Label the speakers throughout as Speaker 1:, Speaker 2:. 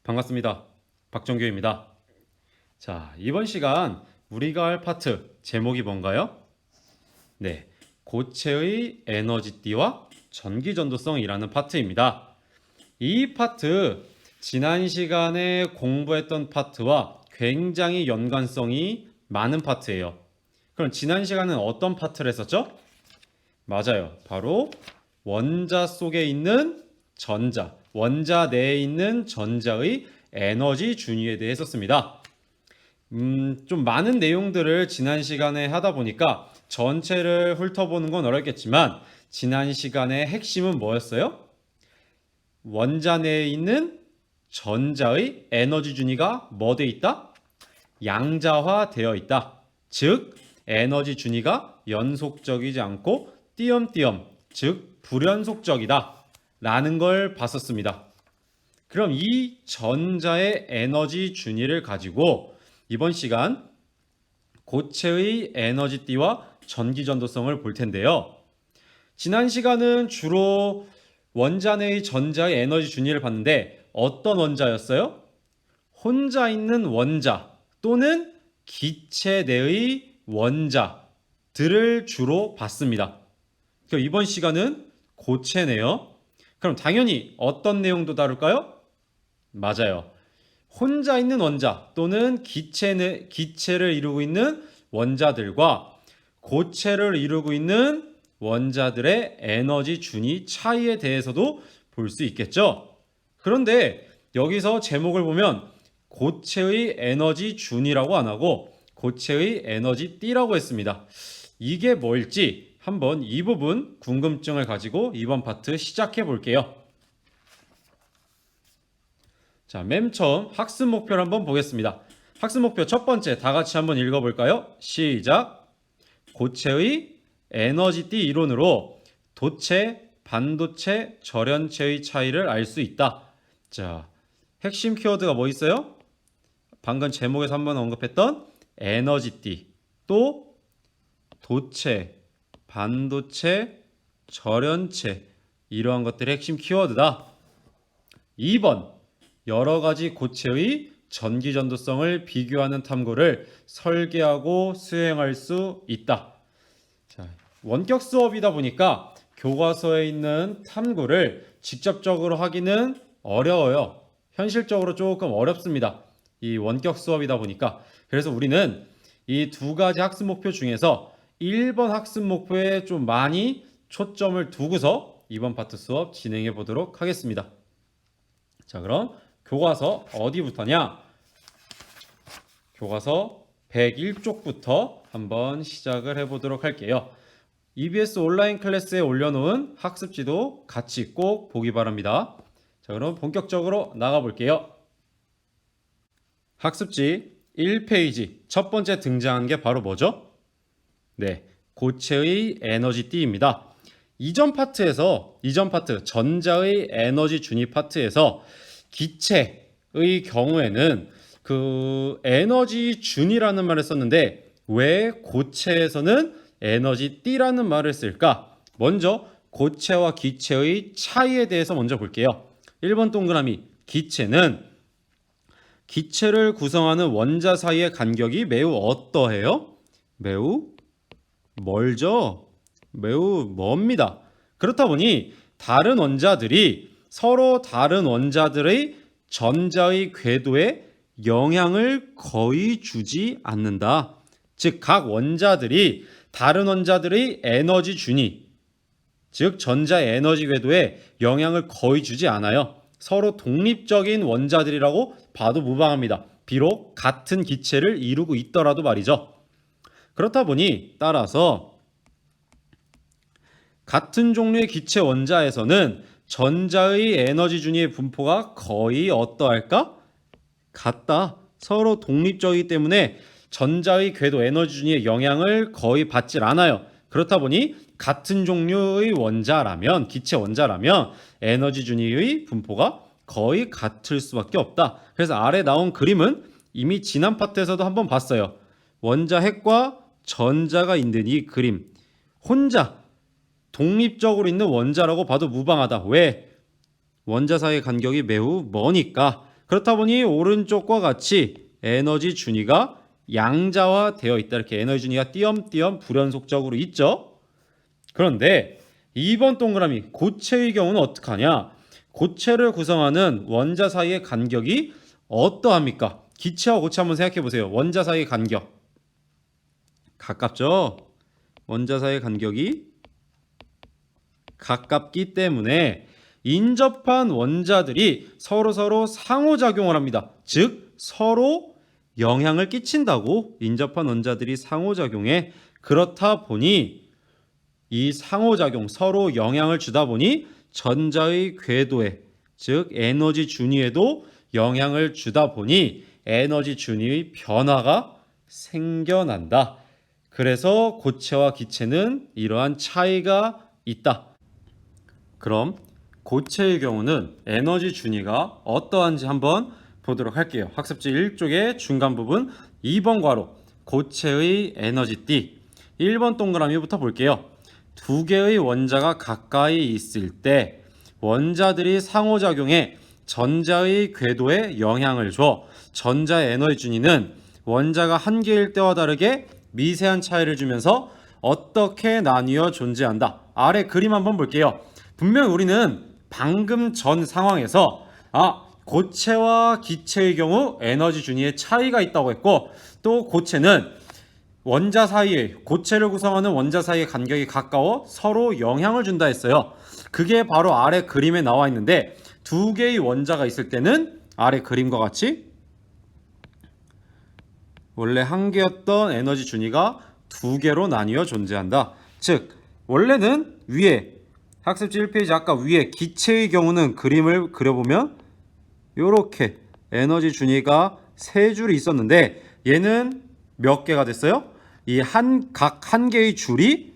Speaker 1: 반갑습니다. 박정규입니다. 자, 이번 시간 우리가 할 파트 제목이 뭔가요? 네, 고체의 에너지띠와 전기전도성이라는 파트입니다. 이 파트 지난 시간에 공부했던 파트와 굉장히 연관성이 많은 파트예요. 그럼 지난 시간은 어떤 파트를 했었죠? 맞아요. 바로 원자 속에 있는 전자, 원자 내에 있는 전자의 에너지 준위에 대해 했었습니다. 좀 많은 내용들을 지난 시간에 하다 보니까 전체를 훑어보는 건 어렵겠지만 지난 시간의 핵심은 뭐였어요? 원자 내에 있는 전자의 에너지 준위가 뭐 돼 있다? 양자화 되어 있다. 즉 에너지 준위가 연속적이지 않고 띄엄띄엄, 즉 불연속적이다 라는 걸 봤었습니다. 그럼 이 전자의 에너지 준위를 가지고 이번 시간 고체의 에너지띠와 전기전도성을 볼 텐데요. 지난 시간은 주로 원자 내의 전자의 에너지 준위를 봤는데 어떤 원자였어요? 혼자 있는 원자 또는 기체 내의 원자들을 주로 봤습니다. 그럼 이번 시간은 고체네요. 그럼 당연히 어떤 내용도 다룰까요? 맞아요. 혼자 있는 원자 또는 기체를 이루고 있는 원자들과 고체를 이루고 있는 원자들의 에너지 준위 차이에 대해서도 볼 수 있겠죠. 그런데 여기서 제목을 보면 고체의 에너지 준위라고 안 하고 고체의 에너지 띠라고 했습니다. 이게 뭘지 한번 이 부분 궁금증을 가지고 이번 파트 시작해 볼게요. 자, 맨 처음 학습 목표를 한번 보겠습니다. 학습 목표 첫 번째 다 같이 한번 읽어볼까요? 시작! 고체의 에너지띠 이론으로 도체, 반도체, 절연체의 차이를 알 수 있다. 자, 핵심 키워드가 뭐 있어요? 방금 제목에서 한번 언급했던 에너지띠, 또 도체, 반도체, 절연체 이러한 것들의 핵심 키워드다. 2번 여러 가지 고체의 전기전도성을 비교하는 탐구를 설계하고 수행할 수 있다. 자, 원격 수업이다 보니까 교과서에 있는 탐구를 직접적으로 하기는 어려워요. 현실적으로 조금 어렵습니다. 이 원격 수업이다 보니까. 그래서 우리는 이 두 가지 학습 목표 중에서 1번 학습 목표에 좀 많이 초점을 두고서 이번 파트 수업 진행해 보도록 하겠습니다. 자, 그럼 교과서 어디부터냐? 교과서 101쪽부터 한번 시작을 해보도록 할게요. EBS 온라인 클래스에 올려놓은 학습지도 같이 꼭 보기 바랍니다. 자, 그럼 본격적으로 나가볼게요. 학습지 1페이지 첫 번째 등장한 게 바로 뭐죠? 네, 고체의 에너지띠입니다. 이전 파트 전자의 에너지 준위 파트에서 기체의 경우에는 그 에너지 준이라는 말을 썼는데 왜 고체에서는 에너지띠라는 말을 쓸까? 먼저 고체와 기체의 차이에 대해서 먼저 볼게요. 1번 동그라미 기체는 기체를 구성하는 원자 사이의 간격이 매우 어떠해요? 매우 멀죠? 매우 멉니다. 그렇다 보니 다른 원자들이 서로 다른 원자들의 전자의 궤도에 영향을 거의 주지 않는다. 즉, 각 원자들이 다른 원자들의 에너지 준위, 즉 전자의 에너지 궤도에 영향을 거의 주지 않아요. 서로 독립적인 원자들이라고 봐도 무방합니다. 비록 같은 기체를 이루고 있더라도 말이죠. 그렇다 보니 따라서 같은 종류의 기체 원자에서는 전자의 에너지 준위의 분포가 거의 어떠할까? 같다. 서로 독립적이기 때문에 전자의 궤도 에너지 준위의 영향을 거의 받질 않아요. 그렇다 보니 같은 종류의 원자라면, 기체 원자라면 에너지 준위의 분포가 거의 같을 수밖에 없다. 그래서 아래 나온 그림은 이미 지난 파트에서도 한번 봤어요. 원자 핵과 전자가 있는 이 그림. 혼자 독립적으로 있는 원자라고 봐도 무방하다. 왜? 원자 사이의 간격이 매우 머니까. 그렇다 보니 오른쪽과 같이 에너지 준위가 양자화되어 있다. 이렇게 에너지 준위가 띄엄띄엄 불연속적으로 있죠. 그런데 2번 동그라미 고체의 경우는 어떡하냐? 고체를 구성하는 원자 사이의 간격이 어떠합니까? 기체와 고체 한번 생각해 보세요. 원자 사이의 간격. 가깝죠? 원자 사이의 간격이 가깝기 때문에 인접한 원자들이 서로 상호작용을 합니다. 즉 서로 영향을 끼친다고. 인접한 원자들이 상호작용해. 그렇다 보니 이 상호작용, 서로 영향을 주다 보니 전자의 궤도에, 즉 에너지 준위에도 영향을 주다 보니 에너지 준위의 변화가 생겨난다. 그래서 고체와 기체는 이러한 차이가 있다. 그럼 고체의 경우는 에너지 준위가 어떠한지 한번 보도록 할게요. 학습지 1쪽의 중간 부분 2번 괄호 고체의 에너지띠. 1번 동그라미부터 볼게요. 두 개의 원자가 가까이 있을 때 원자들이 상호작용해 전자의 궤도에 영향을 줘. 전자의 에너지 준위는 원자가 한 개일 때와 다르게 미세한 차이를 주면서 어떻게 나뉘어 존재한다. 아래 그림 한번 볼게요. 분명 우리는 방금 전 상황에서 고체와 기체의 경우 에너지 준위의 차이가 있다고 했고, 또 고체는 원자 사이에, 고체를 구성하는 원자 사이의 간격이 가까워 서로 영향을 준다 했어요. 그게 바로 아래 그림에 나와 있는데, 두 개의 원자가 있을 때는 아래 그림과 같이 원래 한 개였던 에너지 준위가 두 개로 나뉘어 존재한다. 즉 원래는 위에 학습지 1페이지 아까 위에 기체의 경우는 그림을 그려보면 이렇게 에너지 준위가 세 줄이 있었는데 얘는 몇 개가 됐어요? 이 각 한 개의 줄이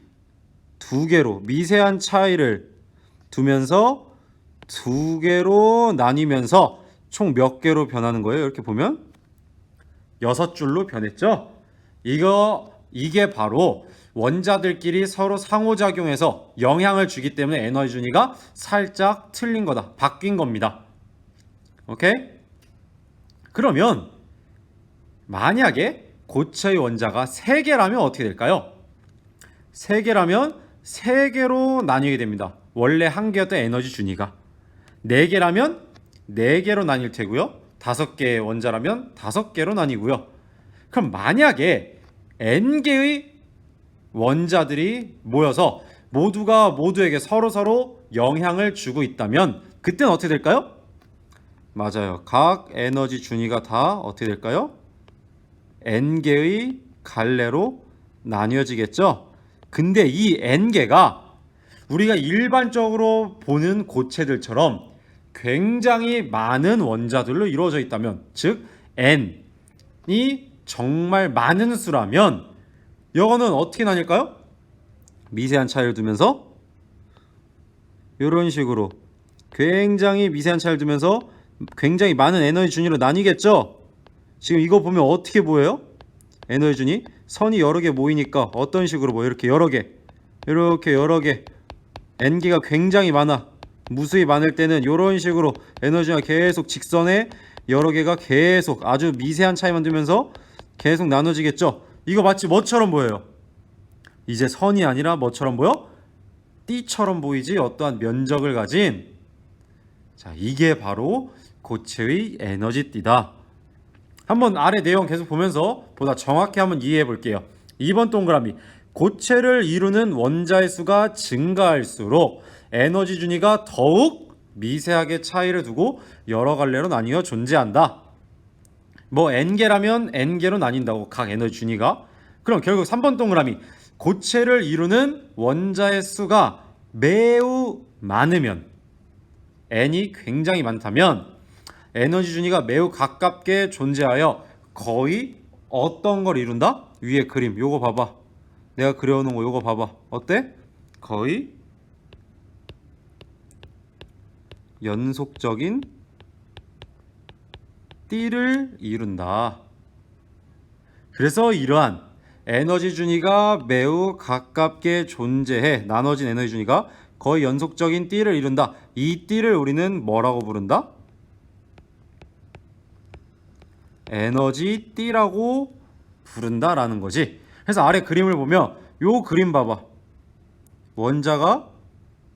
Speaker 1: 두 개로 미세한 차이를 두면서 두 개로 나뉘면서 총 몇 개로 변하는 거예요? 이렇게 보면 6줄로 변했죠? 이게 바로 원자들끼리 서로 상호작용해서 영향을 주기 때문에 에너지 준위가 살짝 틀린 거다. 바뀐 겁니다. 오케이? 그러면 만약에 고체의 원자가 3개라면 어떻게 될까요? 3개라면 3개로 나뉘게 됩니다. 원래 한 개였던 에너지 준위가. 4개라면 4개로 나뉠 테고요. 5개의 원자라면 5개로 나뉘고요. 그럼 만약에 n개의 원자들이 모여서 모두가 모두에게 서로 영향을 주고 있다면 그때는 어떻게 될까요? 맞아요. 각 에너지 준위가 다 어떻게 될까요? n개의 갈래로 나뉘어지겠죠? 근데 이 n개가 우리가 일반적으로 보는 고체들처럼 굉장히 많은 원자들로 이루어져 있다면, 즉 n이 정말 많은 수라면 이거는 어떻게 나뉠까요? 미세한 차이를 두면서 이런 식으로 굉장히 미세한 차이를 두면서 굉장히 많은 에너지 준위로 나뉘겠죠? 지금 이거 보면 어떻게 보여요? 에너지 준위 선이 여러 개 모이니까 어떤 식으로 보여? 이렇게 여러 개, 이렇게 여러 개, n개가 굉장히 많아. 무수히 많을 때는 이런 식으로 에너지가 계속 직선에 여러 개가 계속 아주 미세한 차이만 두면서 계속 나눠지겠죠? 이거 마치 뭐처럼 보여요? 이제 선이 아니라 뭐처럼 보여? 띠처럼 보이지? 어떠한 면적을 가진. 자, 이게 바로 고체의 에너지띠다. 한번 아래 내용 계속 보면서 보다 정확히 한번 이해해 볼게요. 2번 동그라미 고체를 이루는 원자의 수가 증가할수록 에너지 준위가 더욱 미세하게 차이를 두고 여러 갈래로 나뉘어 존재한다. 뭐 n개라면 n개로 나뉜다고 각 에너지 준위가. 그럼 결국 3번 동그라미 고체를 이루는 원자의 수가 매우 많으면, n이 굉장히 많다면 에너지 준위가 매우 가깝게 존재하여 거의 어떤 걸 이룬다? 위에 그림 요거 봐봐. 내가 그려놓은 거 요거 봐봐. 어때? 거의 연속적인 띠를 이룬다. 그래서 이러한 에너지 준위가 매우 가깝게 존재해 나눠진 에너지 준위가 거의 연속적인 띠를 이룬다. 이 띠를 우리는 뭐라고 부른다? 에너지 띠라고 부른다라는 거지. 그래서 아래 그림을 보면 요 그림 봐봐. 원자가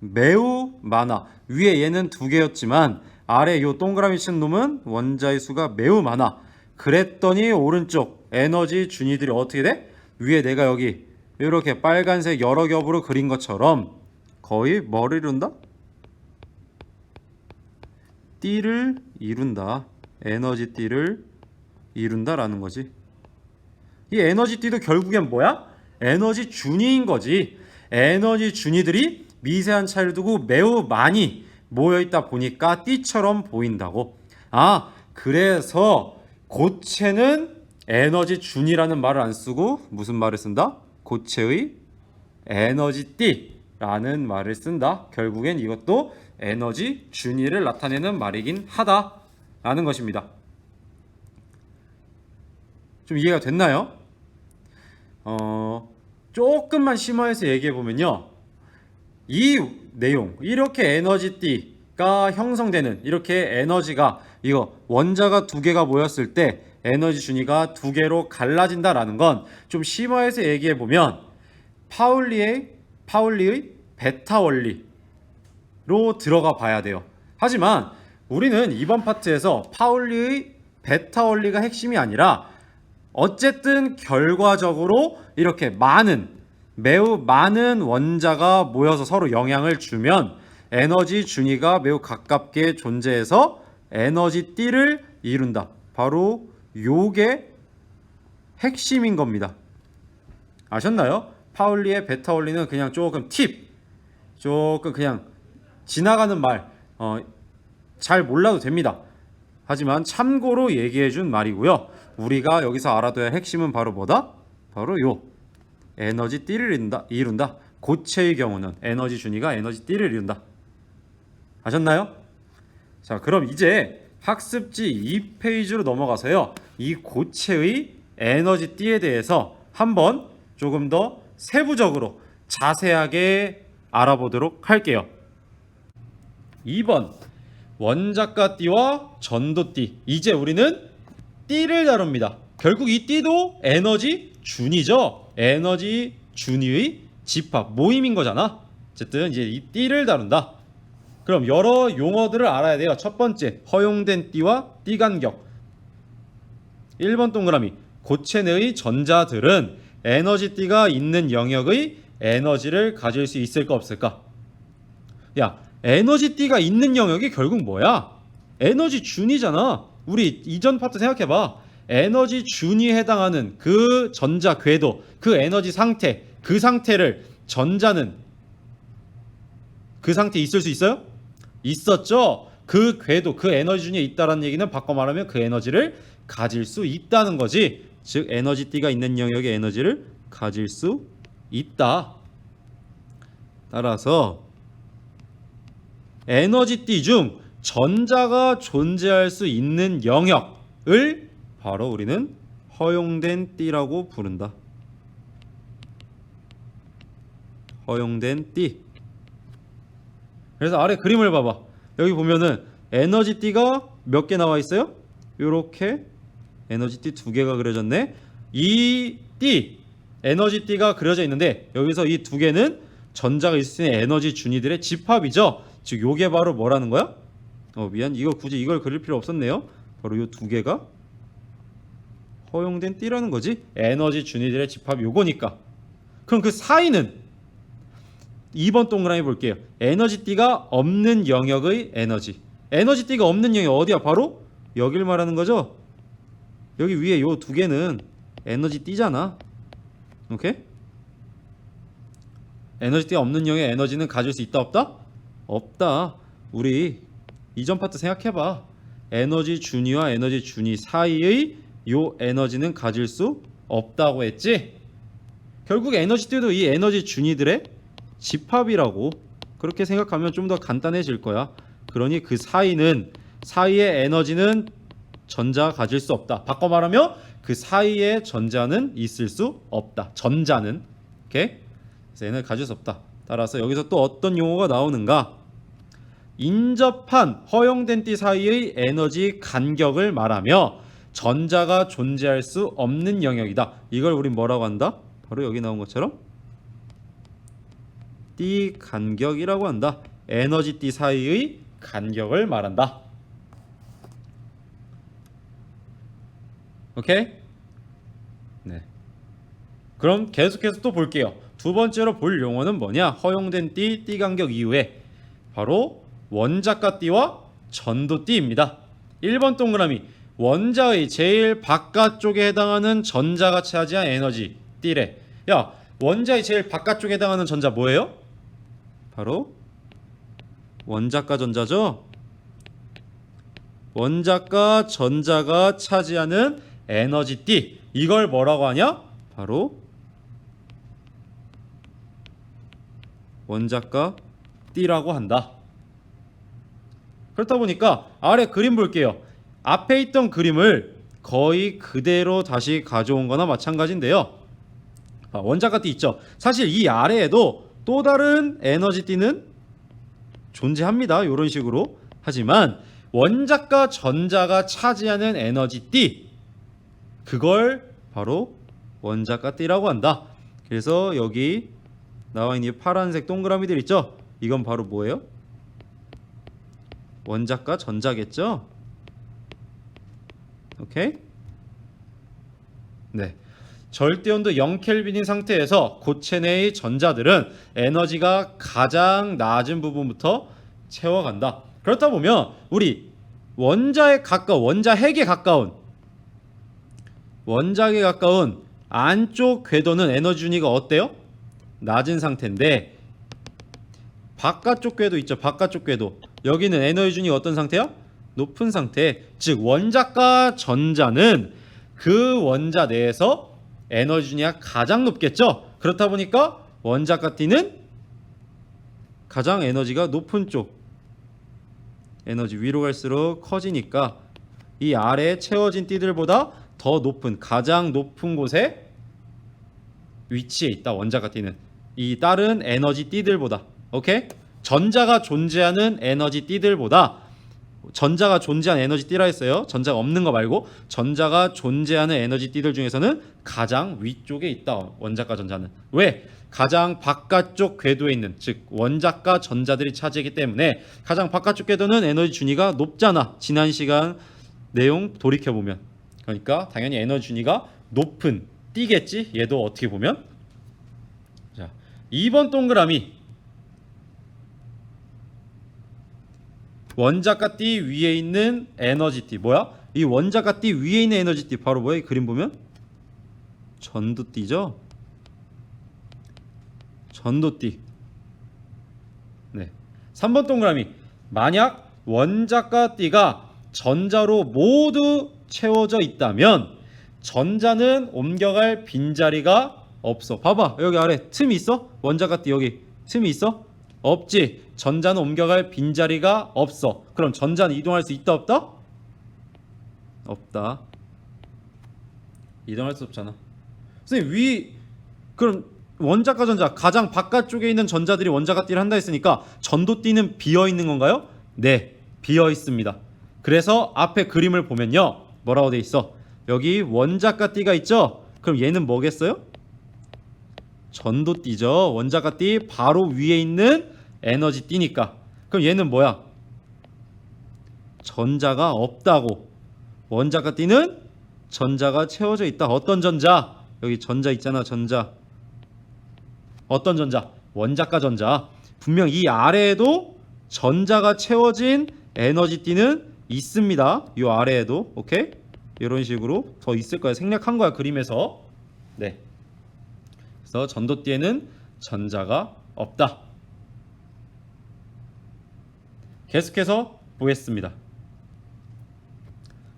Speaker 1: 매우 많아. 위에 얘는 두 개였지만 아래 요 동그라미 친 놈은 원자의 수가 매우 많아. 그랬더니 오른쪽 에너지 준위들이 어떻게 돼? 위에 내가 여기 이렇게 빨간색 여러 겹으로 그린 것처럼 거의 뭐를 이룬다? 띠를 이룬다. 에너지 띠를 이룬다라는 거지. 이 에너지 띠도 결국엔 뭐야? 에너지 준위인 거지. 에너지 준위들이 미세한 차이를 두고 매우 많이 모여있다 보니까 띠처럼 보인다고. 아, 그래서 고체는 에너지 준위라는 말을 안 쓰고 무슨 말을 쓴다? 고체의 에너지 띠라는 말을 쓴다. 결국엔 이것도 에너지 준위를 나타내는 말이긴 하다라는 것입니다. 좀 이해가 됐나요? 조금만 심화해서 얘기해 보면요. 이 내용, 이렇게 에너지띠가 형성되는, 이렇게 에너지가, 이거 원자가 두 개가 모였을 때 에너지 준위가 두 개로 갈라진다라는 건 좀 심화해서 얘기해 보면 파울리의 베타 원리로 들어가 봐야 돼요. 하지만 우리는 이번 파트에서 파울리의 베타 원리가 핵심이 아니라 어쨌든 결과적으로 이렇게 매우 많은 원자가 모여서 서로 영향을 주면 에너지 준위가 매우 가깝게 존재해서 에너지 띠를 이룬다. 바로 요게 핵심인 겁니다. 아셨나요? 파울리의 베타 원리는 그냥 조금 그냥 지나가는 말, 잘 몰라도 됩니다. 하지만 참고로 얘기해 준 말이고요. 우리가 여기서 알아둬야 할 핵심은 바로 뭐다? 바로 요 에너지 띠를 이룬다. 고체의 경우는 에너지 준위가 에너지 띠를 이룬다. 아셨나요? 자, 그럼 이제 학습지 2페이지로 넘어가서요. 이 고체의 에너지 띠에 대해서 한번 조금 더 세부적으로 자세하게 알아보도록 할게요. 2번 원작가 띠와 전도 띠. 이제 우리는 띠를 다룹니다. 결국 이 띠도 에너지 준위죠. 에너지 준위의 집합, 모임인 거잖아. 어쨌든 이제 이 띠를 다룬다. 그럼 여러 용어들을 알아야 돼요. 첫 번째, 허용된 띠와 띠 간격. 1번 동그라미, 고체 내의 전자들은 에너지 띠가 있는 영역의 에너지를 가질 수 있을까 없을까? 야, 에너지 띠가 있는 영역이 결국 뭐야? 에너지 준위잖아. 우리 이전 파트 생각해봐. 에너지 준위에 해당하는 그 전자 궤도, 그 에너지 상태, 그 상태를 전자는 그 상태에 있을 수 있어요? 있었죠. 그 궤도, 그 에너지 준위에 있다라는 얘기는 바꿔 말하면 그 에너지를 가질 수 있다는 거지. 즉 에너지띠가 있는 영역의 에너지를 가질 수 있다. 따라서 에너지띠 중 전자가 존재할 수 있는 영역을 바로 우리는 허용된 띠라고 부른다. 허용된 띠. 그래서 아래 그림을 봐봐. 여기 보면은 에너지띠가 몇 개 나와 있어요? 요렇게 에너지띠 두 개가 그려졌네. 이 띠, 에너지띠가 그려져 있는데 여기서 이 두 개는 전자가 있을 수 있는 에너지 준위들의 집합이죠. 즉 요게 바로 뭐라는 거야? 미안, 이거 굳이 이걸 그릴 필요 없었네요. 바로 요 두 개가 허용된 띠라는 거지. 에너지 준위들의 집합 요거니까. 그럼 그 사이는 2번 동그라미 볼게요. 에너지띠가 없는 영역의 에너지. 에너지띠가 없는 영역 어디야? 바로 여길 말하는 거죠. 여기 위에 요 두 개는 에너지띠잖아. 오케이? 에너지띠가 없는 영역의 에너지는 가질 수 있다 없다? 없다. 우리 이전 파트 생각해봐. 에너지 준위와 에너지 준위 사이의 요 에너지는 가질 수 없다고 했지. 결국 에너지띠도 이 에너지 준위들의 집합이라고 그렇게 생각하면 좀 더 간단해질 거야. 그러니 그 사이의 에너지는 전자가 가질 수 없다. 바꿔 말하면 그 사이에 전자는 있을 수 없다. 전자는. 오케이? 그래서 얘는 가질 수 없다. 따라서 여기서 또 어떤 용어가 나오는가? 인접한 허용된 띠 사이의 에너지 간격을 말하며 전자가 존재할 수 없는 영역이다. 이걸 우리 뭐라고 한다? 바로 여기 나온 것처럼 띠 간격이라고 한다. 에너지 띠 사이의 간격을 말한다. 오케이? 네. 그럼 계속해서 또 볼게요. 두 번째로 볼 용어는 뭐냐? 허용된 띠, 띠 간격 이후에 바로 원자가 띠와 전도 띠입니다. 1번 동그라미 원자의 제일 바깥쪽에 해당하는 전자가 차지한 에너지 띠래. 야, 원자의 제일 바깥쪽에 해당하는 전자 뭐예요? 바로 원자가 전자죠. 원자가 전자가 차지하는 에너지 띠, 이걸 뭐라고 하냐? 바로 원자가 띠라고 한다. 그렇다 보니까 아래 그림 볼게요. 앞에 있던 그림을 거의 그대로 다시 가져온 거나 마찬가지인데요. 원자가 띠 있죠. 사실 이 아래에도 또 다른 에너지 띠는 존재합니다. 이런 식으로. 하지만 원자가 전자가 차지하는 에너지 띠, 그걸 바로 원자가 띠라고 한다. 그래서 여기 나와 있는 이 파란색 동그라미들 있죠? 이건 바로 뭐예요? 원자가 전자겠죠? 오케이? 네. 절대온도 0켈빈인 상태에서 고체 내의 전자들은 에너지가 가장 낮은 부분부터 채워간다. 그렇다 보면 우리 원자에 가까운, 원자핵에 가까운, 원자핵에 가까운 안쪽 궤도는 에너지 준위가 어때요? 낮은 상태인데 바깥쪽 궤도 있죠. 바깥쪽 궤도. 여기는 에너지 준위가 어떤 상태야? 높은 상태. 즉 원자가 전자는 그 원자 내에서 에너지 준위가 가장 높겠죠. 그렇다 보니까 원자가 띠는 가장 에너지가 높은 쪽, 에너지 위로 갈수록 커지니까 이 아래에 채워진 띠들보다 더 높은, 가장 높은 곳에 위치해 있다. 원자가 띠는 이 다른 에너지 띠들보다. 오케이? 전자가 존재하는 에너지 띠들보다, 전자가 존재하는 에너지 띠라 했어요. 전자가 없는 거 말고 전자가 존재하는 에너지 띠들 중에서는 가장 위쪽에 있다. 원자가 전자는. 왜? 가장 바깥쪽 궤도에 있는, 즉 원자가 전자들이 차지하기 때문에 가장 바깥쪽 궤도는 에너지 준위가 높잖아. 지난 시간 내용 돌이켜보면. 그러니까 당연히 에너지 준위가 높은 띠겠지. 얘도 어떻게 보면. 자, 2번 동그라미 원자가 띠 위에 있는 에너지 띠 뭐야? 이 원자가 띠 위에 있는 에너지 띠 바로 뭐야? 이 그림 보면 전도띠죠. 전도띠. 네. 3번 동그라미 만약 원자가 띠가 전자로 모두 채워져 있다면 전자는 옮겨갈 빈자리가 없어. 봐봐, 여기 아래 틈이 있어? 원자가 띠 여기 틈이 있어? 없지. 전자는 옮겨갈 빈자리가 없어. 그럼 전자는 이동할 수 있다 없다? 없다. 이동할 수 없잖아. 선생님 그럼 원자가 전자 가장 바깥쪽에 있는 전자들이 원자가 띠를 한다 했으니까 전도띠는 비어 있는 건가요? 네, 비어 있습니다. 그래서 앞에 그림을 보면요, 뭐라고 돼 있어? 여기 원자가 띠가 있죠? 그럼 얘는 뭐겠어요? 전도띠죠. 원자가 띠 바로 위에 있는 에너지 띠니까. 그럼 얘는 뭐야? 전자가 없다고. 원자가 띠는 전자가 채워져 있다. 어떤 전자? 여기 전자 있잖아. 전자. 어떤 전자? 원자가 전자. 분명 이 아래에도 전자가 채워진 에너지 띠는 있습니다. 이 아래에도. 오케이? 이런 식으로 더 있을 거야. 생략한 거야, 그림에서. 네. 그래서 전도띠에는 전자가 없다. 계속해서 보겠습니다.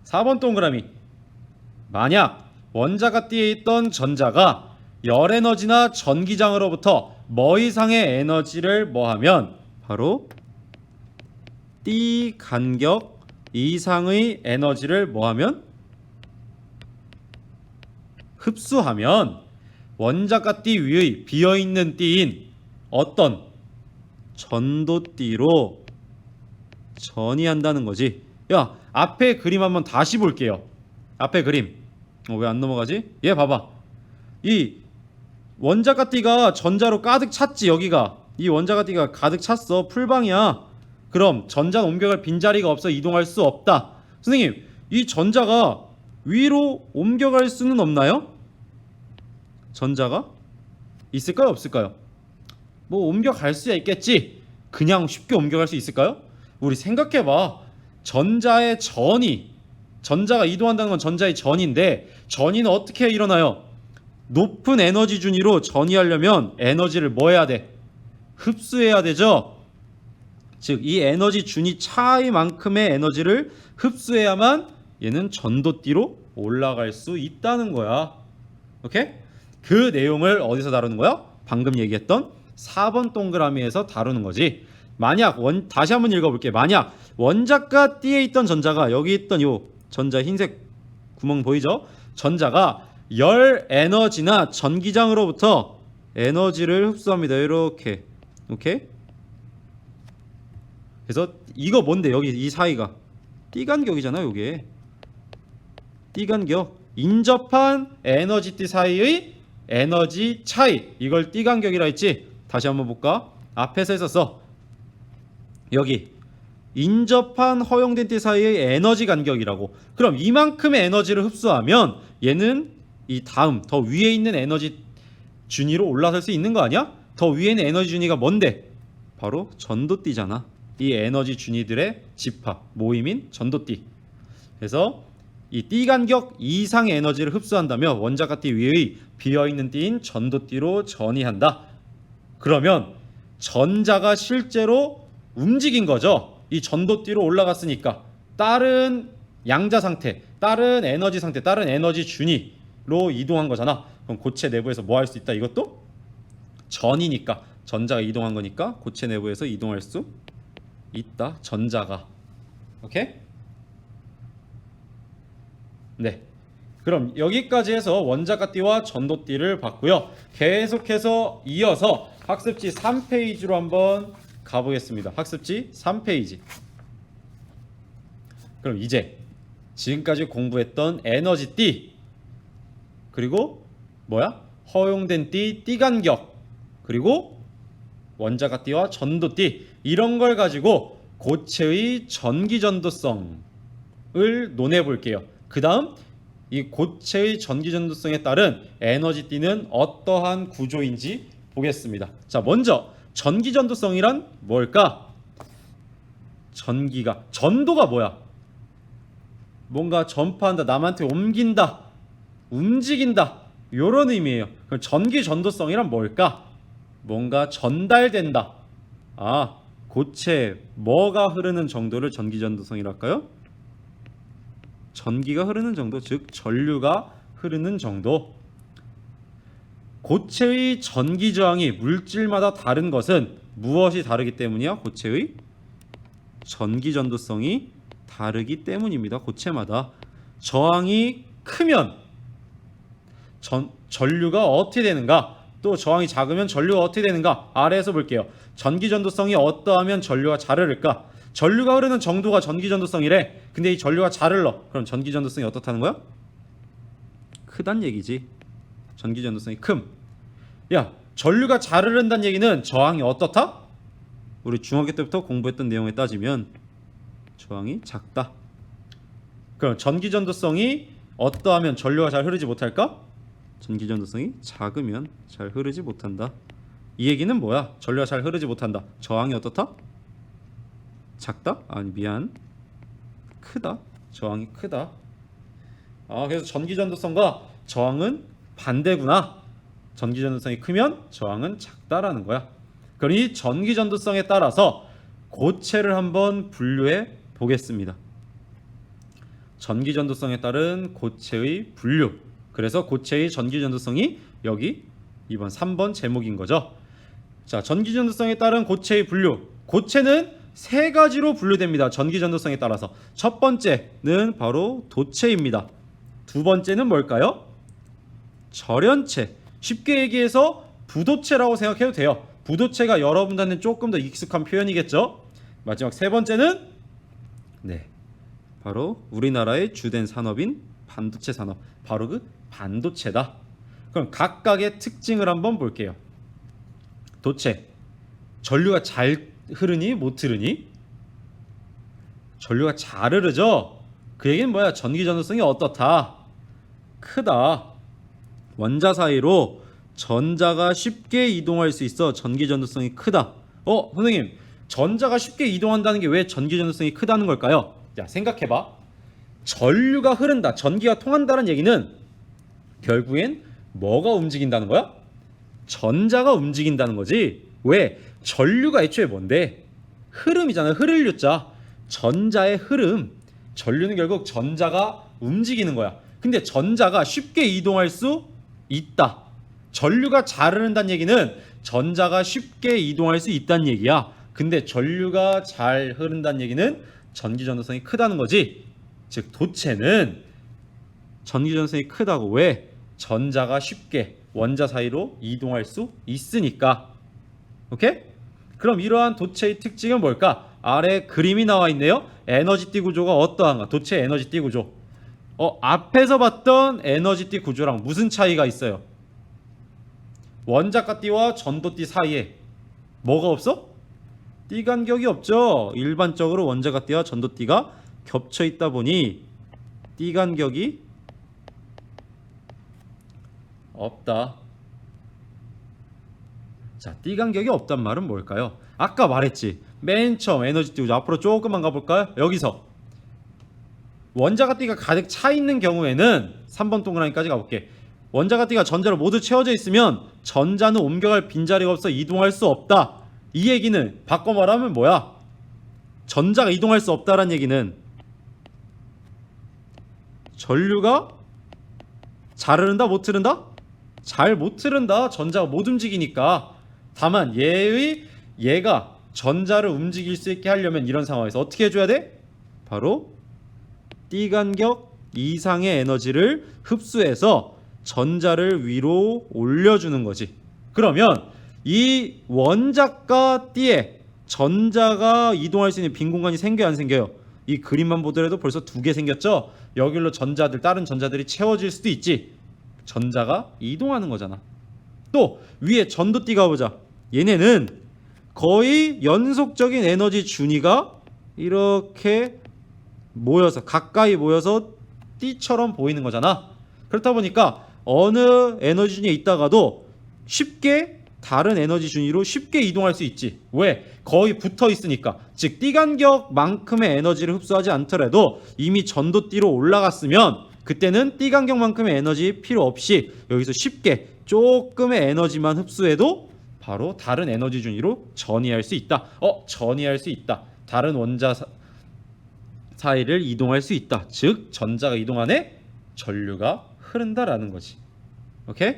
Speaker 1: 4번 동그라미 만약 원자가 띠에 있던 전자가 열에너지나 전기장으로부터 뭐 이상의 에너지를 뭐하면 바로 띠 간격 이상의 에너지를 뭐하면 흡수하면 원자가 띠 위의 비어있는 띠인 어떤 전도띠로 전이한다는 거지. 야, 앞에 그림 한번 다시 볼게요. 앞에 그림. 왜 안 넘어가지? 얘 봐봐. 이 원자가 띠가 전자로 가득 찼지. 여기가 이 원자가 띠가 가득 찼어. 풀방이야. 그럼 전자는 옮겨갈 빈자리가 없어. 이동할 수 없다. 선생님, 이 전자가 위로 옮겨갈 수는 없나요? 전자가 있을까요? 없을까요? 뭐 옮겨갈 수야 있겠지. 그냥 쉽게 옮겨갈 수 있을까요? 우리 생각해봐. 전자의 전이, 전자가 이동한다는 건 전자의 전인데, 전이는 어떻게 일어나요? 높은 에너지 준위로 전이하려면 에너지를 뭐 해야 돼? 흡수해야 되죠. 즉 이 에너지 준위 차이만큼의 에너지를 흡수해야만 얘는 전도띠로 올라갈 수 있다는 거야. 오케이? 그 내용을 어디서 다루는 거야? 방금 얘기했던 4번 동그라미에서 다루는 거지. 만약 다시 한번 읽어볼게. 만약 원자가 띠에 있던 전자가, 여기 있던 요 전자 흰색 구멍 보이죠? 전자가 열 에너지나 전기장으로부터 에너지를 흡수합니다. 이렇게. 오케이? 그래서 이거 뭔데? 여기 이 사이가 띠간격이잖아. 요게 띠간격. 인접한 에너지띠 사이의 에너지 차이, 이걸 띠간격이라 했지. 다시 한번 볼까? 앞에서 했었어. 여기 인접한 허용된 띠 사이의 에너지 간격이라고. 그럼 이만큼의 에너지를 흡수하면 얘는 이 다음 더 위에 있는 에너지 준위로 올라설 수 있는 거 아니야? 더 위에 있는 에너지 준위가 뭔데? 바로 전도띠잖아. 이 에너지 준위들의 집합, 모임인 전도띠. 그래서 이 띠 간격 이상의 에너지를 흡수한다면 원자가 띠 위의 비어있는 띠인 전도띠로 전이한다. 그러면 전자가 실제로 움직인 거죠. 이 전도띠로 올라갔으니까 다른 양자 상태, 다른 에너지 상태, 다른 에너지 준위로 이동한 거잖아. 그럼 고체 내부에서 뭐 할 수 있다? 이것도 전이니까, 전자가 이동한 거니까 고체 내부에서 이동할 수 있다. 전자가. 오케이? 네. 그럼 여기까지 해서 원자가 띠와 전도띠를 봤고요. 계속해서 이어서 학습지 3페이지로 한번 가보겠습니다. 학습지 3페이지. 그럼 이제 지금까지 공부했던 에너지 띠, 그리고 뭐야? 허용된 띠, 띠간격, 그리고 원자가 띠와 전도띠, 이런 걸 가지고 고체의 전기전도성을 논해 볼게요. 그 다음 이 고체의 전기전도성에 따른 에너지띠는 어떠한 구조인지 보겠습니다. 자, 먼저 전기전도성이란 뭘까? 전기가, 전도가 뭐야? 뭔가 전파한다, 남한테 옮긴다, 움직인다, 이런 의미예요. 그럼 전기전도성이란 뭘까? 뭔가 전달된다. 아, 고체 뭐가 흐르는 정도를 전기전도성이라 할까요? 전기가 흐르는 정도, 즉 전류가 흐르는 정도. 고체의 전기 저항이 물질마다 다른 것은 무엇이 다르기 때문이야? 고체의 전기 전도성이 다르기 때문입니다. 고체마다. 저항이 크면 전류가 어떻게 되는가? 또 저항이 작으면 전류가 어떻게 되는가? 아래에서 볼게요. 전기 전도성이 어떠하면 전류가 잘 흐를까? 전류가 흐르는 정도가 전기 전도성이래. 근데 이 전류가 잘 흘러. 그럼 전기 전도성이 어떻다는 거야? 크단 얘기지. 전기 전도성이 큼. 야, 전류가 잘 흐른다는 얘기는 저항이 어떻다? 우리 중학교 때부터 공부했던 내용에 따지면 저항이 작다. 그럼 전기 전도성이 어떠하면 전류가 잘 흐르지 못할까? 전기 전도성이 작으면 잘 흐르지 못한다. 이 얘기는 뭐야? 전류가 잘 흐르지 못한다. 저항이 어떻다? 작다? 아니, 미안. 크다. 저항이 크다. 그래서 전기 전도성과 저항은 반대구나. 전기 전도성이 크면 저항은 작다라는 거야. 그럼 이 전기 전도성에 따라서 고체를 한번 분류해 보겠습니다. 전기 전도성에 따른 고체의 분류. 그래서 고체의 전기 전도성이 여기 2번 3번 제목인 거죠. 자, 전기 전도성에 따른 고체의 분류. 고체는 세 가지로 분류됩니다. 전기 전도성에 따라서. 첫 번째는 바로 도체입니다. 두 번째는 뭘까요? 절연체. 쉽게 얘기해서 부도체라고 생각해도 돼요. 부도체가 여러분들한테 조금 더 익숙한 표현이겠죠. 마지막 세 번째는 바로 우리나라의 주된 산업인 반도체 산업. 바로 그 반도체다. 그럼 각각의 특징을 한번 볼게요. 도체. 전류가 잘 흐르니 못 흐르니? 전류가 잘 흐르죠? 그 얘기는 뭐야? 전기 전도성이 어떻다? 크다. 원자 사이로 전자가 쉽게 이동할 수 있어. 전기 전도성이 크다. 선생님, 전자가 쉽게 이동한다는 게 왜 전기 전도성이 크다는 걸까요? 자, 생각해봐. 전류가 흐른다, 전기가 통한다는 얘기는 결국엔 뭐가 움직인다는 거야? 전자가 움직인다는 거지. 왜? 전류가 애초에 뭔데? 흐름이잖아. 흐를 류자. 전자의 흐름. 전류는 결국 전자가 움직이는 거야. 근데 전자가 쉽게 이동할 수 있다. 전류가 잘 흐른다는 얘기는 전자가 쉽게 이동할 수 있다는 얘기야. 근데 전류가 잘 흐른다는 얘기는 전기 전도성이 크다는 거지. 즉 도체는 전기 전도성이 크다고. 왜? 전자가 쉽게 원자 사이로 이동할 수 있으니까. 오케이? 그럼 이러한 도체의 특징은 뭘까? 아래 그림이 나와 있네요. 에너지띠 구조가 어떠한가? 도체 에너지띠 구조. 앞에서 봤던 에너지띠 구조랑 무슨 차이가 있어요? 원자가띠와 전도띠 사이에 뭐가 없어? 띠 간격이 없죠. 일반적으로 원자가띠와 전도띠가 겹쳐 있다 보니 띠 간격이 없다. 자, 띠 간격이 없단 말은 뭘까요? 아까 말했지. 맨 처음 에너지띠 구조. 앞으로 조금만 가볼까요? 여기서 원자가띠가 가득 차 있는 경우에는 3번 동그라미까지 가볼게. 원자가띠가 전자로 모두 채워져 있으면 전자는 옮겨갈 빈자리가 없어 이동할 수 없다. 이 얘기는 바꿔 말하면 뭐야? 전자가 이동할 수 없다라는 얘기는 전류가 잘 흐른다 못 흐른다? 잘 못 흐른다. 전자가 못 움직이니까. 다만 얘가 전자를 움직일 수 있게 하려면 이런 상황에서 어떻게 해줘야 돼? 바로 띠 간격 이상의 에너지를 흡수해서 전자를 위로 올려주는 거지. 그러면 이 원자과 띠에 전자가 이동할 수 있는 빈 공간이 생겨요 안 생겨요? 이 그림만 보더라도 벌써 2개 생겼죠? 여기로 다른 전자들이 채워질 수도 있지. 전자가 이동하는 거잖아. 또 위에 전도띠가 보자. 얘네는 거의 연속적인 에너지 준위가 이렇게 모여서 가까이 모여서 띠처럼 보이는 거잖아. 그렇다 보니까 어느 에너지 준위에 있다가도 쉽게 다른 에너지 준위로 쉽게 이동할 수 있지. 왜? 거의 붙어 있으니까. 즉 띠간격만큼의 에너지를 흡수하지 않더라도 이미 전도띠로 올라갔으면 그때는 띠간격만큼의 에너지 필요 없이 여기서 쉽게 조금의 에너지만 흡수해도 바로 다른 에너지 준위로 전이할 수 있다. 전이할 수 있다. 다른 원자 사이를 이동할 수 있다. 즉 전자가 이동하네 전류가 흐른다라는 거지. 오케이?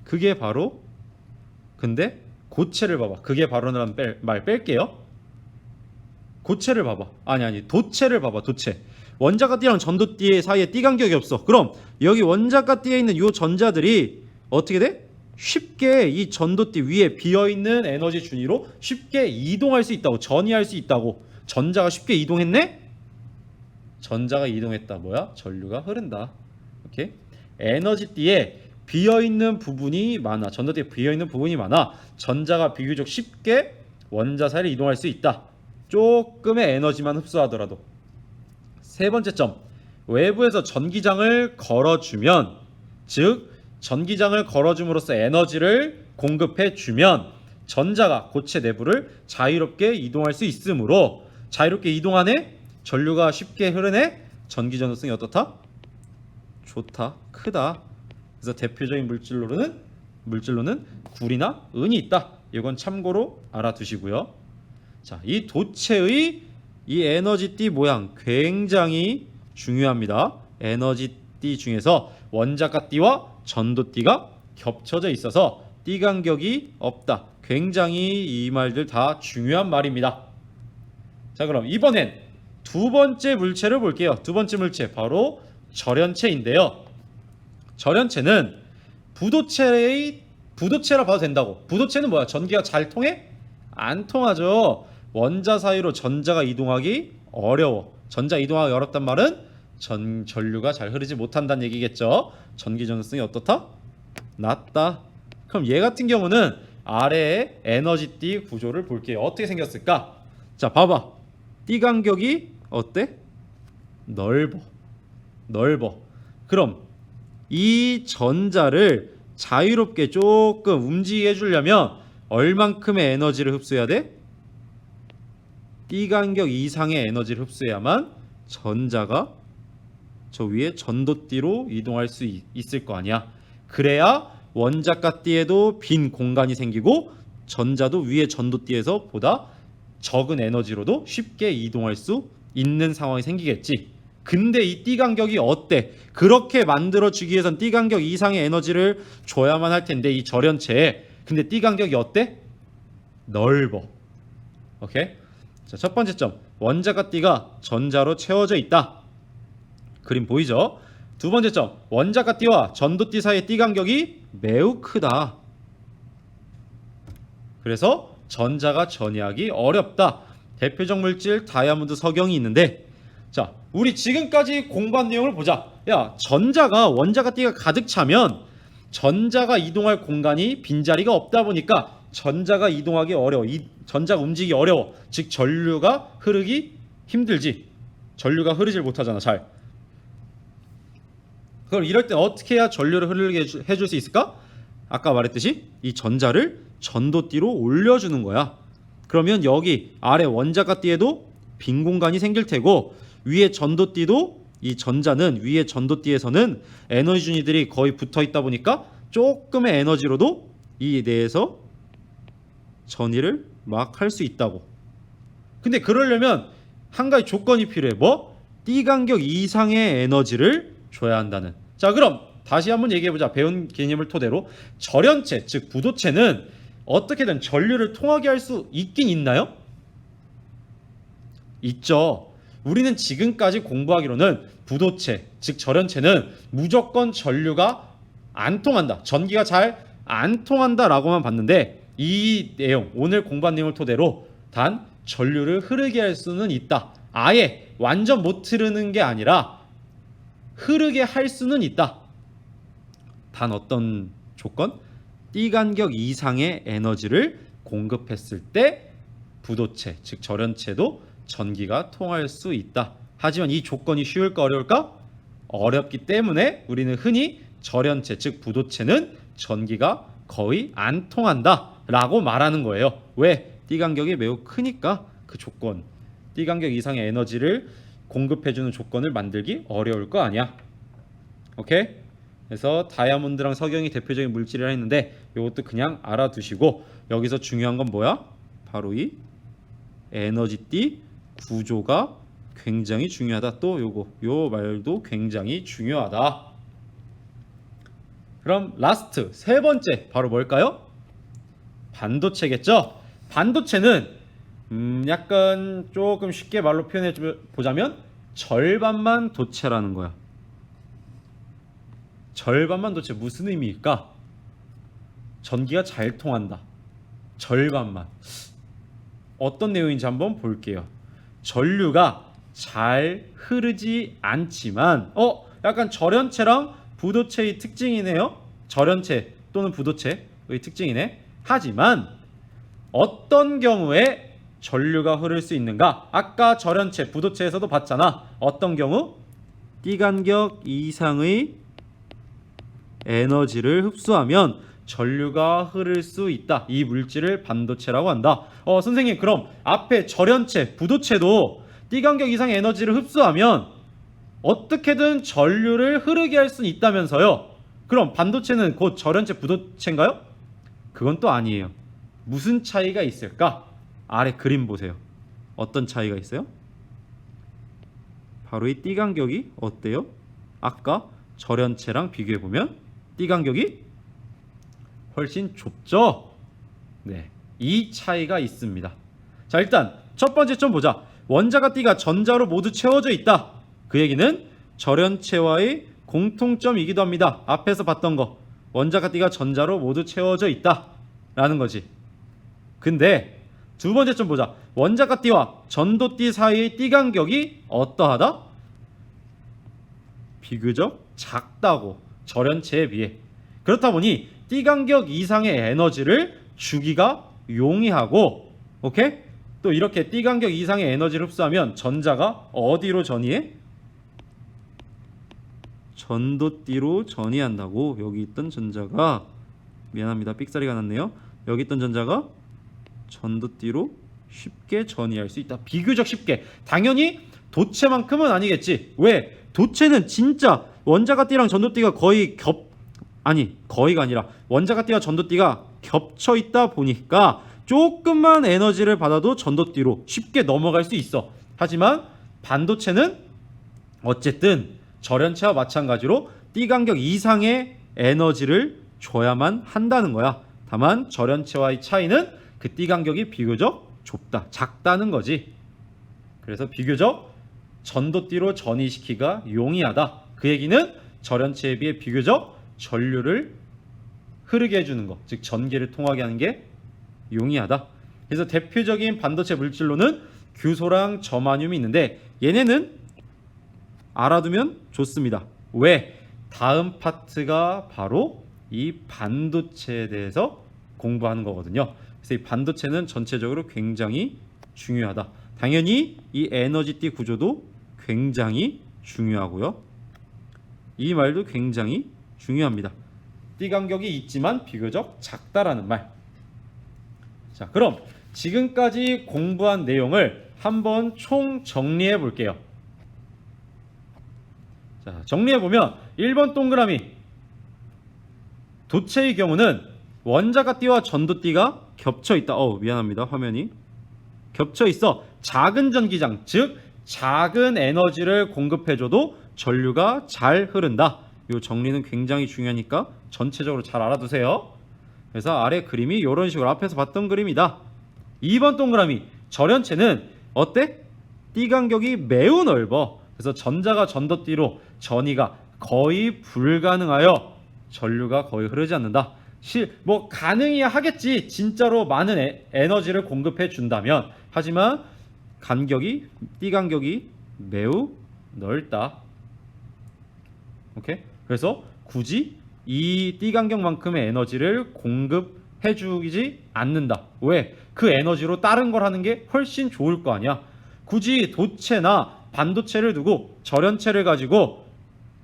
Speaker 1: 그게 바로 근데 고체를 봐봐. 그게 바로라는 말 뺄게요. 고체를 봐봐. 아니 도체를 봐봐. 도체. 원자가띠랑 전도띠 사이에 띠 간격이 없어. 그럼 여기 원자가띠에 있는 이 전자들이 어떻게 돼? 쉽게 이 전도띠 위에 비어있는 에너지 준위로 쉽게 이동할 수 있다고. 전이할 수 있다고. 전자가 쉽게 이동했네? 전자가 이동했다. 뭐야? 전류가 흐른다. 오케이? 에너지띠에 비어있는 부분이 많아. 전도띠에 비어있는 부분이 많아. 전자가 비교적 쉽게 원자 사이를 이동할 수 있다. 조금의 에너지만 흡수하더라도. 세 번째 점. 외부에서 전기장을 걸어주면, 즉 전기장을 걸어줌으로써 에너지를 공급해주면 전자가 고체 내부를 자유롭게 이동할 수 있으므로 자유롭게 이동하네? 전류가 쉽게 흐르네? 전기 전도성이 어떻다? 좋다. 크다. 그래서 대표적인 물질로는 구리나 은이 있다. 이건 참고로 알아두시고요. 자, 이 도체의 이 에너지띠 모양 굉장히 중요합니다. 에너지띠 중에서 원자가띠와 전도띠가 겹쳐져 있어서 띠 간격이 없다. 굉장히 이 말들 다 중요한 말입니다. 자, 그럼 이번엔 두 번째 물체를 볼게요. 두 번째 물체 바로 절연체인데요. 절연체는 부도체라 봐도 된다고. 부도체는 뭐야? 전기가 잘 통해? 안 통하죠. 원자 사이로 전자가 이동하기 어려워. 전자 이동하기 어렵단 말은 전류가 잘 흐르지 못한다는 얘기겠죠. 전기 전도성이 어떻다? 낮다. 그럼 얘 같은 경우는 아래의 에너지띠 구조를 볼게요. 어떻게 생겼을까? 자, 봐봐. 띠 간격이 어때? 넓어. 그럼 이 전자를 자유롭게 조금 움직이게 해주려면 얼만큼의 에너지를 흡수해야 돼? 띠 간격 이상의 에너지를 흡수해야만 전자가 저 위에 전도띠로 이동할 수 있을 거 아니야. 그래야 원자가 띠에도 빈 공간이 생기고 전자도 위에 전도띠에서 보다 적은 에너지로도 쉽게 이동할 수 있는 상황이 생기겠지. 근데 이 띠 간격이 어때? 그렇게 만들어주기 위해선 띠 간격 이상의 에너지를 줘야만 할 텐데 이 절연체에. 근데 띠 간격이 어때? 넓어. 오케이? 자, 첫 번째 점. 원자가 띠가 전자로 채워져 있다. 그림 보이죠? 두 번째 점. 원자가 띠와 전도띠 사이의 띠 간격이 매우 크다. 그래서 전자가 전이하기 어렵다. 대표적 물질 다이아몬드 석영이 있는데, 자, 우리 지금까지 공부한 내용을 보자. 야, 전자가 원자가 띠가 가득 차면 전자가 이동할 공간이 빈자리가 없다 보니까 전자가 이동하기 어려워. 전자가 움직이기 어려워. 즉 전류가 흐르기 힘들지. 전류가 흐르질 못하잖아, 잘. 그럼 이럴 때 어떻게 해야 전류를 흐르게 해줄 수 있을까? 아까 말했듯이 이 전자를 전도띠로 올려주는 거야. 그러면 여기 아래 원자가 띠에도 빈 공간이 생길 테고 위에 전도띠도 이 전자는 위에 전도띠에서는 에너지 준위들이 거의 붙어 있다 보니까 조금의 에너지로도 이 내에서 전이를 막 할 수 있다고. 근데 그러려면 한 가지 조건이 필요해. 뭐? 띠 간격 이상의 에너지를 줘야 한다는. 자, 그럼 다시 한번 얘기해보자. 배운 개념을 토대로 절연체, 즉 부도체는 어떻게든 전류를 통하게 할 수 있긴 있나요? 있죠. 우리는 지금까지 공부하기로는 부도체, 즉 절연체는 무조건 전류가 안 통한다. 전기가 잘 안 통한다라고만 봤는데 이 내용, 오늘 공부한 내용을 토대로 단 전류를 흐르게 할 수는 있다. 아예 완전 못 흐르는 게 아니라 흐르게 할 수는 있다. 단 어떤 조건? 띠 간격 이상의 에너지를 공급했을 때 부도체, 즉 절연체도 전기가 통할 수 있다. 하지만 이 조건이 쉬울까 어려울까? 어렵기 때문에 우리는 흔히 절연체, 즉 부도체는 전기가 거의 안 통한다 라고 말하는 거예요. 왜? 띠 간격이 매우 크니까 그 조건, 띠 간격 이상의 에너지를 공급해주는 조건을 만들기 어려울 거 아니야. 오케이? 그래서 다이아몬드랑 석영이 대표적인 물질이라 했는데 이것도 그냥 알아두시고 여기서 중요한 건 뭐야? 바로 이 에너지띠 구조가 굉장히 중요하다. 또 요 말도 굉장히 중요하다. 그럼 라스트 세 번째 바로 뭘까요? 반도체겠죠? 반도체는 약간 조금 쉽게 말로 표현해 보자면 절반만 도체라는 거야. 절반만 도체 무슨 의미일까? 전기가 잘 통한다. 절반만. 어떤 내용인지 한번 볼게요. 전류가 잘 흐르지 않지만 약간 절연체랑 부도체의 특징이네요. 절연체 또는 부도체의 특징이네. 하지만 어떤 경우에 전류가 흐를 수 있는가? 아까 절연체, 부도체에서도 봤잖아. 어떤 경우? 띠 간격 이상의 에너지를 흡수하면 전류가 흐를 수 있다. 이 물질을 반도체라고 한다. 선생님, 그럼 앞에 절연체, 부도체도 띠 간격 이상의 에너지를 흡수하면 어떻게든 전류를 흐르게 할 수는 있다면서요. 그럼 반도체는 곧 절연체, 부도체인가요? 그건 또 아니에요. 무슨 차이가 있을까? 아래 그림 보세요. 어떤 차이가 있어요? 바로 이 띠 간격이 어때요? 아까 절연체랑 비교해보면 띠 간격이 훨씬 좁죠? 네, 이 차이가 있습니다. 자, 일단 첫 번째 좀 보자. 원자가 띠가 전자로 모두 채워져 있다. 그 얘기는 절연체와의 공통점이기도 합니다. 앞에서 봤던 거. 원자가 띠가 전자로 모두 채워져 있다 라는 거지. 근데 두 번째 좀 보자. 원자가 띠와 전도띠 사이의 띠 간격이 어떠하다? 비교적 작다고, 절연체에 비해. 그렇다 보니 띠 간격 이상의 에너지를 주기가 용이하고, 오케이? 또 이렇게 띠 간격 이상의 에너지를 흡수하면 전자가 어디로 전이해? 전도띠로 전이한다고. 여기 있던 전자가, 미안합니다, 삑사리가 났네요. 여기 있던 전자가 전도띠로 쉽게 전이할 수 있다. 비교적 쉽게. 당연히 도체만큼은 아니겠지. 왜? 도체는 진짜 원자가 띠랑 전도띠가 거의가 아니라 원자가 띠와 전도띠가 겹쳐 있다 보니까 조금만 에너지를 받아도 전도띠로 쉽게 넘어갈 수 있어. 하지만 반도체는 어쨌든 절연체와 마찬가지로 띠 간격 이상의 에너지를 줘야만 한다는 거야. 다만 절연체와의 차이는 그 띠 간격이 비교적 좁다, 작다는 거지. 그래서 비교적 전도띠로 전이시키기가 용이하다. 그 얘기는 절연체에 비해 비교적 전류를 흐르게 해주는 거, 즉 전기를 통하게 하는 게 용이하다. 그래서 대표적인 반도체 물질로는 규소랑 저마늄이 있는데 얘네는 알아두면 좋습니다. 왜? 다음 파트가 바로 이 반도체에 대해서 공부하는 거거든요. 그래서 이 반도체는 전체적으로 굉장히 중요하다. 당연히 이 에너지띠 구조도 굉장히 중요하고요. 이 말도 굉장히 중요합니다. 띠 간격이 있지만 비교적 작다라는 말. 자, 그럼 지금까지 공부한 내용을 한번 총 정리해 볼게요. 자, 정리해 보면 1번 동그라미, 도체의 경우는 원자가 띠와 전도띠가 겹쳐 있다. 미안합니다, 화면이 겹쳐 있어. 작은 전기장, 즉 작은 에너지를 공급해줘도 전류가 잘 흐른다. 이 정리는 굉장히 중요하니까 전체적으로 잘 알아두세요. 그래서 아래 그림이 이런 식으로 앞에서 봤던 그림이다. 2번 동그라미, 절연체는 어때? 띠 간격이 매우 넓어. 그래서 전자가 전도띠로 전이가 거의 불가능하여 전류가 거의 흐르지 않는다. 가능이 하겠지, 진짜로 많은 에너지를 공급해 준다면. 하지만 띠 간격이 매우 넓다. 오케이? 그래서 굳이 이 띠 간격만큼의 에너지를 공급해 주지 않는다. 왜? 그 에너지로 다른 걸 하는 게 훨씬 좋을 거 아니야. 굳이 도체나 반도체를 두고 절연체를 가지고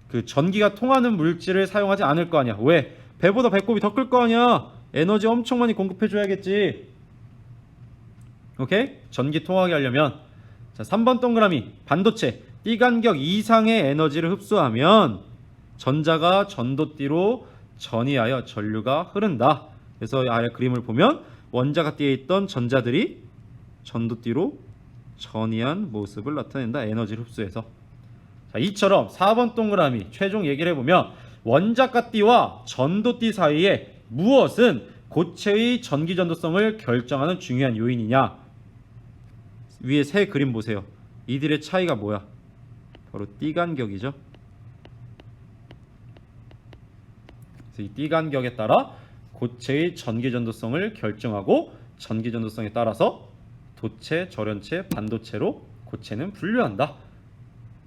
Speaker 1: 그 전기가 통하는 물질을 사용하지 않을 거 아니야. 왜? 배보다 배꼽이 더 클 거 아니야. 에너지 엄청 많이 공급해 줘야겠지. 오케이? 전기 통하게 하려면. 자, 3번 동그라미, 반도체. 띠 간격 이상의 에너지를 흡수하면 전자가 전도띠로 전이하여 전류가 흐른다. 그래서 아래 그림을 보면 원자가 띠에 있던 전자들이 전도띠로 전이한 모습을 나타낸다. 에너지를 흡수해서. 자, 이처럼 4번 동그라미 최종 얘기를 해보면 원자가 띠와 전도띠 사이에 무엇은 고체의 전기 전도성을 결정하는 중요한 요인이냐. 위에 세 그림 보세요. 이들의 차이가 뭐야? 바로 띠 간격이죠. 그래서 이 띠 간격에 따라 고체의 전기 전도성을 결정하고 전기 전도성에 따라서 도체, 절연체, 반도체로 고체는 분류한다.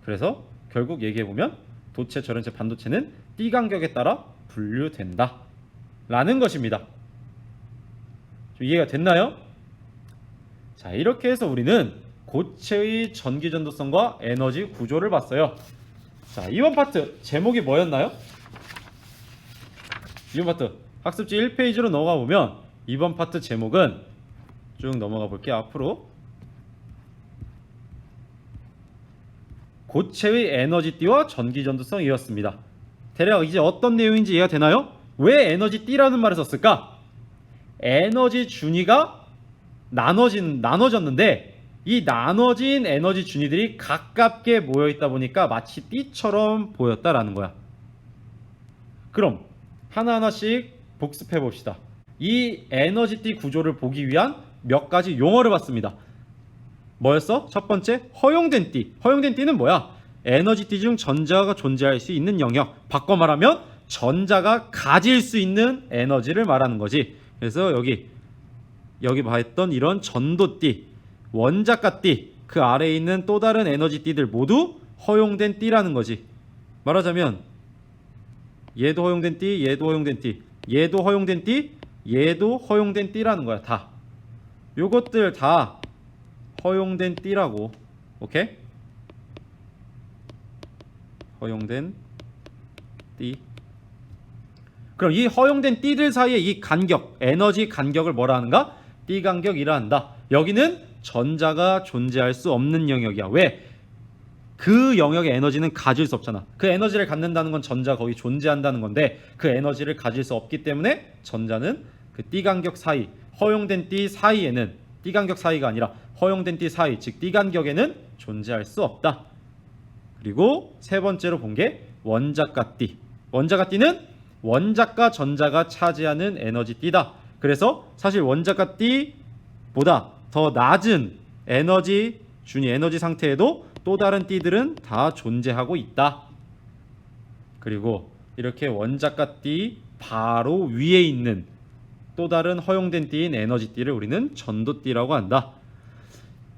Speaker 1: 그래서 결국 얘기해보면 도체, 절연체, 반도체는 띠 간격에 따라 분류된다 라는 것입니다. 좀 이해가 됐나요? 자, 이렇게 해서 우리는 고체의 전기 전도성과 에너지 구조를 봤어요. 자, 이번 파트 제목이 뭐였나요? 이번 파트 학습지 1페이지로 넘어가 보면 이번 파트 제목은 쭉 넘어가 볼게요. 앞으로 고체의 에너지띠와 전기전도성이었습니다. 대략 이제 어떤 내용인지 이해가 되나요? 왜 에너지띠라는 말을 썼을까? 에너지 준위가 나눠졌는데 이 나눠진 에너지 준위들이 가깝게 모여있다 보니까 마치 띠처럼 보였다라는 거야. 그럼 하나하나씩 복습해 봅시다. 이 에너지띠 구조를 보기 위한 몇 가지 용어를 봤습니다. 뭐였어? 첫 번째, 허용된 띠. 허용된 띠는 뭐야? 에너지띠 중 전자가 존재할 수 있는 영역. 바꿔 말하면 전자가 가질 수 있는 에너지를 말하는 거지. 그래서 여기 봤던 이런 전도띠, 원자가 띠, 그 아래에 있는 또 다른 에너지띠들 모두 허용된 띠라는 거지. 말하자면 얘도 허용된 띠, 얘도 허용된 띠, 얘도 허용된 띠, 얘도 허용된 띠라는 거야. 다 요것들 다 허용된 띠라고. 오케이? 허용된 띠. 그럼 이 허용된 띠들 사이의 이 간격, 에너지 간격을 뭐라 하는가? 띠 간격이라 한다. 여기는 전자가 존재할 수 없는 영역이야. 왜? 그 영역의 에너지는 가질 수 없잖아. 그 에너지를 갖는다는 건 전자가 거기 존재한다는 건데 그 에너지를 가질 수 없기 때문에 전자는 그 띠 간격 사이, 허용된 띠 사이에는, 띠 간격 사이가 아니라 허용된 띠 사이, 즉 띠 간격에는 존재할 수 없다. 그리고 세 번째로 본 게 원자가 띠. 원자가 띠는 원자과 전자가 차지하는 에너지 띠다. 그래서 사실 원자가 띠보다 더 낮은 에너지 준위, 에너지 상태에도 또 다른 띠들은 다 존재하고 있다. 그리고 이렇게 원자가 띠 바로 위에 있는 또 다른 허용된 띠인 에너지 띠를 우리는 전도띠라고 한다.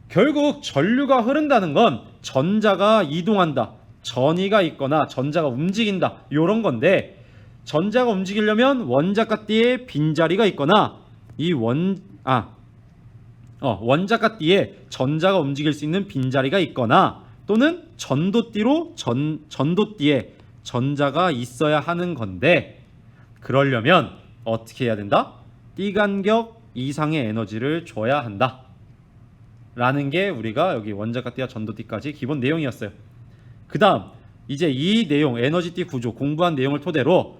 Speaker 1: 결국 전류가 흐른다는 건 전자가 이동한다, 전이가 있거나 전자가 움직인다, 이런 건데 전자가 움직이려면 원자가 띠에 빈자리가 있거나 이 원자가 띠에 전자가 움직일 수 있는 빈자리가 있거나 또는 전도띠로 전도띠에 전자가 있어야 하는 건데 그러려면 어떻게 해야 된다? 띠 간격 이상의 에너지를 줘야 한다 라는 게 우리가 여기 원자가 띠와 전도띠까지 기본 내용이었어요. 그 다음 이제 이 내용, 에너지띠 구조 공부한 내용을 토대로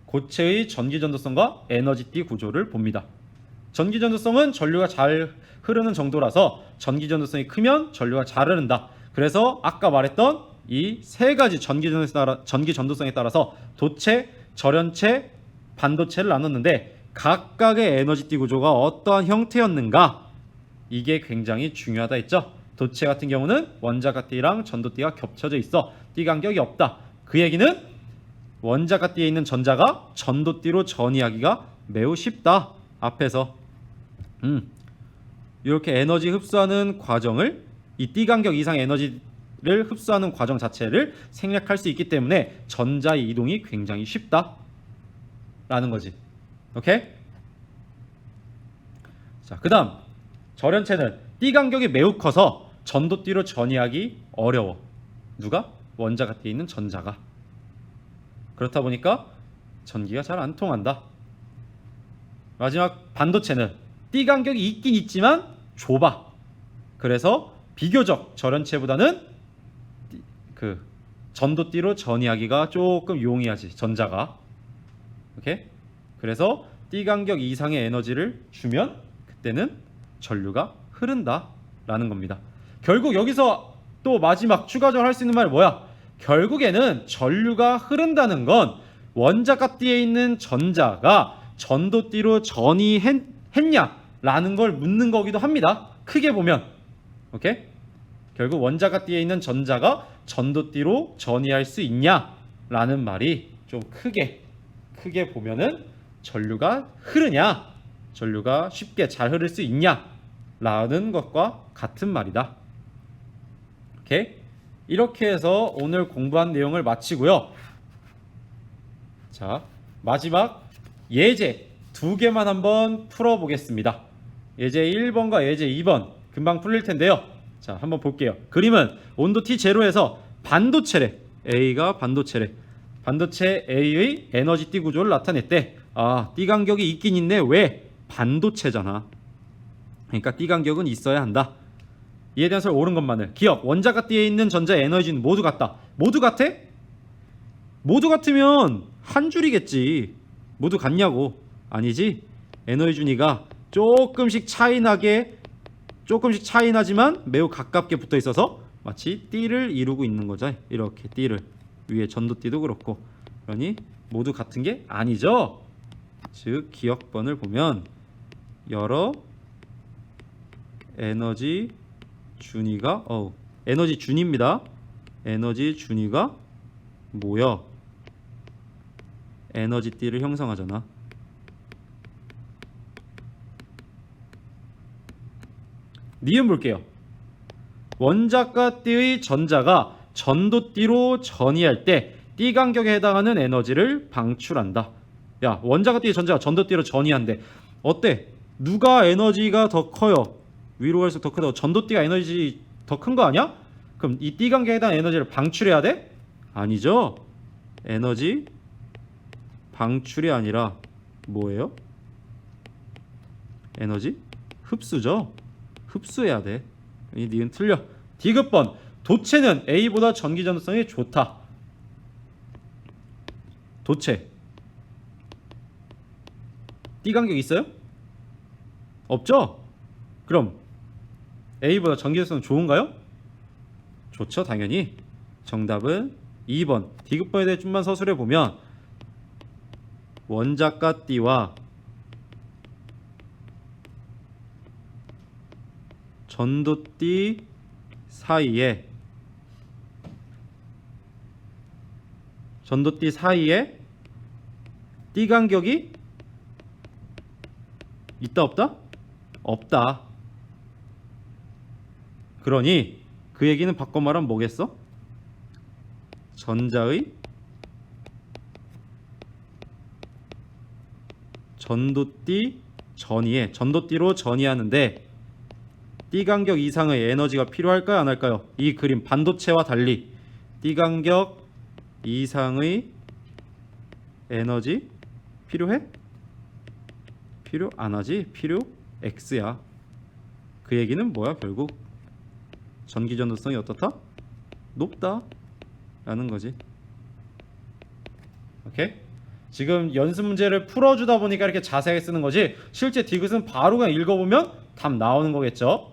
Speaker 1: 고체의 전기전도성과 에너지띠 구조를 봅니다. 전기전도성은 전류가 잘 흐르는 정도라서 전기전도성이 크면 전류가 잘 흐른다. 그래서 아까 말했던 이 세 가지 전기전도성에 따라서 도체, 절연체, 반도체를 나눴는데 각각의 에너지띠 구조가 어떠한 형태였는가? 이게 굉장히 중요하다 했죠. 도체 같은 경우는 원자가 띠랑 전도띠가 겹쳐져 있어. 띠 간격이 없다. 그 얘기는 원자가 띠에 있는 전자가 전도띠로 전이하기가 매우 쉽다. 앞에서 이렇게 에너지 흡수하는 과정을, 이 띠 간격 이상의 에너지를 흡수하는 과정 자체를 생략할 수 있기 때문에 전자의 이동이 굉장히 쉽다 라는 거지. 오케이? 자, 그 다음 절연체는 띠 간격이 매우 커서 전도띠로 전이하기 어려워. 누가? 원자가 띠에 있는 전자가. 그렇다 보니까 전기가 잘 안 통한다. 마지막 반도체는 띠 간격이 있긴 있지만 좁아. 그래서 비교적 절연체보다는 그 전도띠로 전이하기가 조금 용이하지, 전자가. 오케이? 그래서 띠 간격 이상의 에너지를 주면 그때는 전류가 흐른다 라는 겁니다. 결국 여기서 또 마지막 추가적으로 할 수 있는 말이 뭐야? 결국에는 전류가 흐른다는 건 원자가 띠에 있는 전자가 전도띠로 전이했냐 라는 걸 묻는 거기도 합니다. 크게 보면. 오케이? 결국 원자가 띠에 있는 전자가 전도띠로 전이할 수 있냐 라는 말이 좀 크게 보면은 전류가 흐르냐, 전류가 쉽게 잘 흐를 수 있냐 라는 것과 같은 말이다. 오케이? 이렇게 해서 오늘 공부한 내용을 마치고요. 자, 마지막 예제 2개만 한번 풀어보겠습니다. 예제 1번과 예제 2번 금방 풀릴 텐데요. 자, 한번 볼게요. 그림은 온도 T0에서 반도체래. A가 반도체래. 반도체 A의 에너지 띠 구조를 나타냈대. 아, 띠 간격이 있긴 있네. 왜? 반도체잖아. 그러니까 띠 간격은 있어야 한다. 이에 대한 설 옳은 것만을. 기억, 원자가 띠에 있는 전자의 에너지는 모두 같다. 모두 같아? 모두 같으면 한 줄이겠지. 모두 같냐고. 아니지. 에너지 준위가 조금씩 차이 나지만 매우 가깝게 붙어 있어서 마치 띠를 이루고 있는 거죠. 이렇게 띠를. 위에 전도띠도 그렇고. 그러니 모두 같은 게 아니죠. 즉 기억번을 보면 여러 에너지 준위가 에너지 준위입니다. 에너지 준위가 모여 에너지 띠를 형성하잖아. 니은 볼게요. 원자과 띠의 전자가 전도띠로 전이할 때 띠 간격에 해당하는 에너지를 방출한다. 야, 원자과 띠의 전자가 전도띠로 전이한대. 어때? 누가 에너지가 더 커요? 위로 갈수록 더 크다고. 전도띠가 에너지 더 큰 거 아니야? 그럼 이 띠 간격에 해당하는 에너지를 방출해야 돼? 아니죠. 에너지 방출이 아니라 뭐예요? 에너지 흡수죠. 흡수해야 돼. 이 니은 틀려. 디귿번. 도체는 A보다 전기 전도성이 좋다. 도체 띠 간격 있어요? 없죠? 그럼 A보다 전기 전도성 좋은가요? 좋죠, 당연히. 정답은 2번. 디귿번에 대해 좀만 서술해 보면 원자과 띠와 전도띠 사이에 띠 간격이 있다 없다? 없다. 그러니 그 얘기는 바꿔 말하면 뭐겠어? 전자의 전도띠 전이에 전도띠로 전이하는데 띠 간격 이상의 에너지가 필요할까요? 안 할까요? 이 그림 반도체와 달리 띠 간격 이상의 에너지 필요해? 필요 안 하지? 필요 X야. 그 얘기는 뭐야? 결국 전기 전도성이 어떻다? 높다 라는 거지. 오케이? 지금 연습 문제를 풀어주다 보니까 이렇게 자세하게 쓰는 거지, 실제 디귿은 바로 그냥 읽어보면 답 나오는 거겠죠.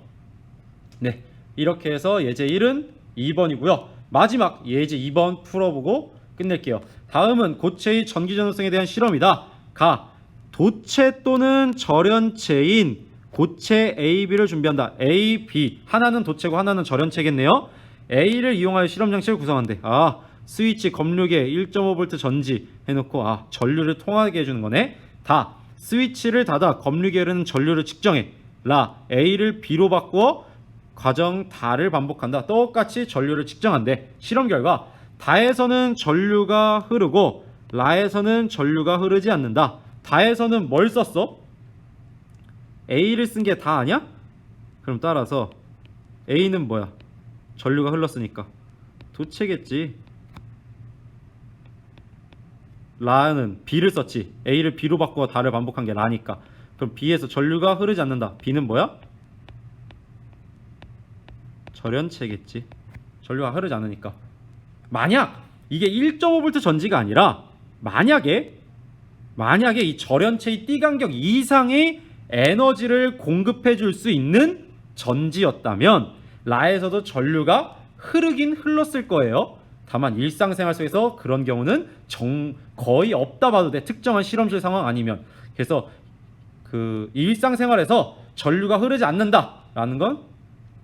Speaker 1: 네, 이렇게 해서 예제 1은 2번이고요 마지막 예제 2번 풀어보고 끝낼게요. 다음은 고체의 전기 전도성에 대한 실험이다. 가. 도체 또는 절연체인 고체 A, B를 준비한다. A, B. 하나는 도체고 하나는 절연체겠네요. A를 이용하여 실험 장치를 구성한대. 아, 스위치 검류계 1.5V 전지 해놓고 전류를 통하게 해주는 거네. 다. 스위치를 닫아 검류계에 흐르는 전류를 측정해. 라. A를 B로 바꾸어 과정 다를 반복한다. 똑같이 전류를 측정한대. 실험 결과 다에서는 전류가 흐르고 라에서는 전류가 흐르지 않는다. 다에서는 뭘 썼어? A를 쓴 게 다 아니야? 그럼 따라서 A는 뭐야? 전류가 흘렀으니까 도체겠지. 라는 B를 썼지. A를 B로 바꾸어 다를 반복한 게 라니까. 그럼 B에서 전류가 흐르지 않는다. B는 뭐야? 절연체겠지. 전류가 흐르지 않으니까. 만약 이게 1.5V 전지가 아니라 만약에 이 절연체의 띠 간격 이상의 에너지를 공급해 줄 수 있는 전지였다면 라에서도 전류가 흐르긴 흘렀을 거예요. 다만 일상생활 속에서 그런 경우는 거의 없다 봐도 돼. 특정한 실험실 상황 아니면. 그래서 그 일상생활에서 전류가 흐르지 않는다라는 건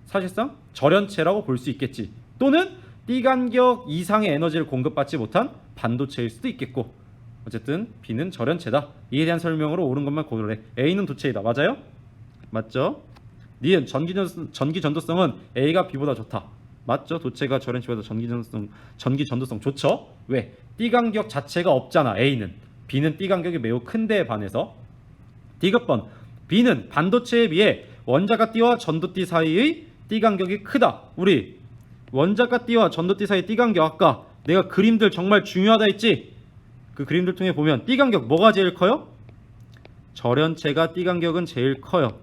Speaker 1: 사실상 절연체라고 볼 수 있겠지. 또는 띠 간격 이상의 에너지를 공급받지 못한 반도체일 수도 있겠고. 어쨌든 B는 절연체다. 이에 대한 설명으로 옳은 것만 고르래. A는 도체이다. 맞아요? 맞죠? 니은 전기 전도성은 A가 B보다 좋다. 맞죠? 도체가 절연체보다 전기 전도성 좋죠? 왜? 띠 간격 자체가 없잖아. A는. B는 띠 간격이 매우 큰데에 반해서. 디귿번. B는 반도체에 비해 원자과 띠와 전도띠 사이의 띠 간격이 크다. 우리 원자과 띠와 전도띠 사이의 띠 간격, 아까 내가 그림들 정말 중요하다 했지? 그 그림들 통해 보면 띠 간격 뭐가 제일 커요? 절연체가 띠 간격은 제일 커요.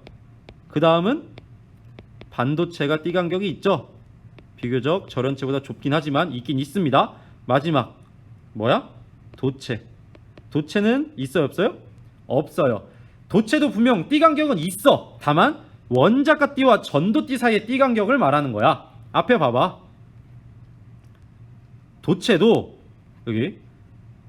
Speaker 1: 그 다음은 반도체가 띠 간격이 있죠. 비교적 절연체보다 좁긴 하지만 있긴 있습니다. 마지막 뭐야? 도체. 도체는 있어요 없어요? 없어요. 도체도 분명 띠 간격은 있어. 다만 원자과 띠와 전도띠 사이의 띠 간격을 말하는 거야. 앞에 봐봐. 도체도 여기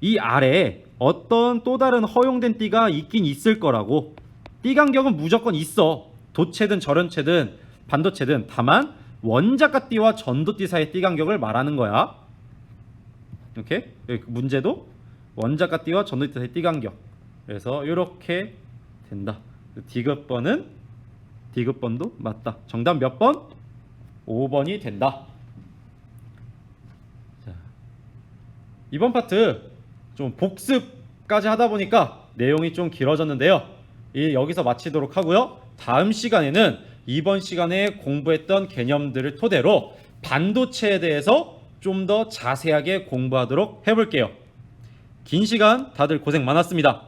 Speaker 1: 이 아래에 어떤 또 다른 허용된 띠가 있긴 있을 거라고. 띠 간격은 무조건 있어. 도체든 절연체든 반도체든. 다만 원자과 띠와 전도띠 사이의 띠 간격을 말하는 거야. 이렇게 문제도 원자과 띠와 전도띠 사이의 띠 간격. 그래서 이렇게 된다. 디귿번도 맞다. 정답 몇 번? 5번이 된다. 자, 이번 파트 좀 복습까지 하다 보니까 내용이 좀 길어졌는데요. 여기서 마치도록 하고요. 다음 시간에는 이번 시간에 공부했던 개념들을 토대로 반도체에 대해서 좀 더 자세하게 공부하도록 해볼게요. 긴 시간 다들 고생 많았습니다.